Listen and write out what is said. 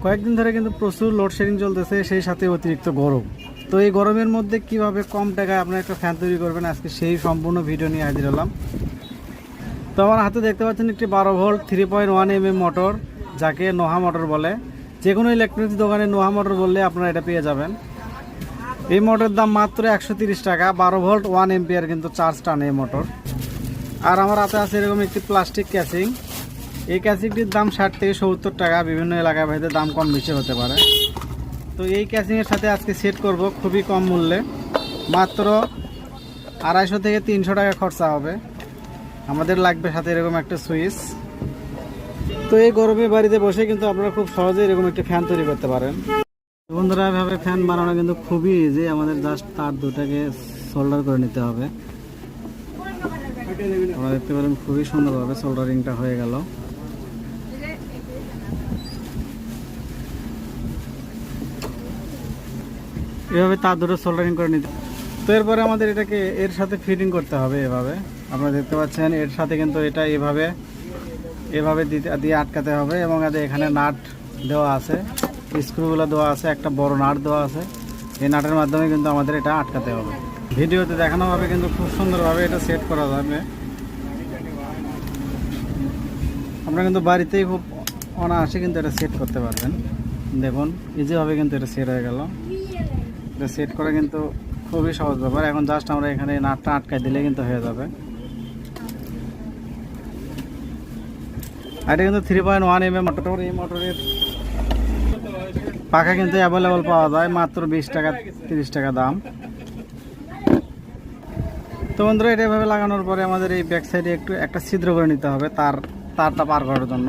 কয়েকদিন ধরে কিন্তু প্রচুর লোডশেডিং চলতেছে, সেই সাথে অতিরিক্ত গরম। তো এই গরমের মধ্যে কিভাবে কম টাকায় আপনার একটা ফ্যান তৈরি করবেন, আজকে সেই সম্পূর্ণ ভিডিও নিয়ে হাজির হলাম। তো আমার হাতে দেখতে পাচ্ছেন একটি 12 ভোল্ট 3.1 mm মোটর, যাকে নোহা মোটর বলে। যে কোনো ইলেকট্রনিক্স দোকানে নোহা মোটর বললে আপনারা এটা পেয়ে যাবেন। এই মোটরের দাম মাত্র 130 টাকা। 12 ভোল্ট 1 এম্পিয়ার কিন্তু চার্জ টানে এই মোটর। আর আমার হাতে আছে এরকম একটি প্লাস্টিক ক্যাসিং। এই ক্যাসিংটির দাম 60 থেকে 70 টাকা। বিভিন্ন এলাকায় ভাইদের দাম কম বেশি হতে পারে। তো এই ক্যাসিংয়ের সাথে আজকে সেট করব খুবই কম মূল্যে, মাত্র 250 থেকে 300 টাকা খরচা হবে। আমাদের লাগবে সাথে এরকম একটা সুইচ। তো এই গরমে বাড়িতে বসে কিন্তু আপনারা খুব সহজে এরকম একটা ফ্যান তৈরি করতে পারেন। বন্ধুরা, এভাবে ফ্যান বানানো কিন্তু খুবই ইজি। আমাদের জাস্ট তার দুটাকে সোল্ডার করে নিতে হবে। আপনারা দেখতে পারেন খুবই সুন্দরভাবে সোল্ডারিংটা হয়ে গেল। এভাবে তার দুটো সোল্ডারিং করে নিতে। তো এরপরে আমাদের এটাকে এর সাথে ফিটিং করতে হবে। এভাবে আপনারা দেখতে পাচ্ছেন, এর সাথে কিন্তু এটা এভাবে দিয়ে আটকাতে হবে। এবং এখানে নাট দেওয়া আছে, স্ক্রুগুলো দেওয়া আছে, একটা বড় নাট দেওয়া আছে। এই নাটের মাধ্যমে কিন্তু আমাদের এটা আটকাতে হবে। ভিডিওতে দেখানো হবে কিন্তু খুব সুন্দরভাবে এটা সেট করা যাবে। আপনারা কিন্তু বাড়িতেই খুব অনায়াসে কিন্তু এটা সেট করতে পারবেন। দেখুন ইজিভাবে কিন্তু এটা সেট হয়ে গেল। এটা সেট করা কিন্তু খুবই সহজ ব্যাপার। এখন জাস্ট আমরা এখানে নাটটা আটকায় দিলে কিন্তু হয়ে যাবে। আর এটা কিন্তু 3.1 mm মোটর। এই মোটরের পাখা কিন্তু অ্যাভেলেবল পাওয়া যায়, মাত্র 20 টাকা 30 টাকা দাম। তো বন্ধুরা, এটা এভাবে লাগানোর পরে আমাদের এই ব্যাক সাইডে একটা ছিদ্র করে নিতে হবে তারটা পার করার জন্য।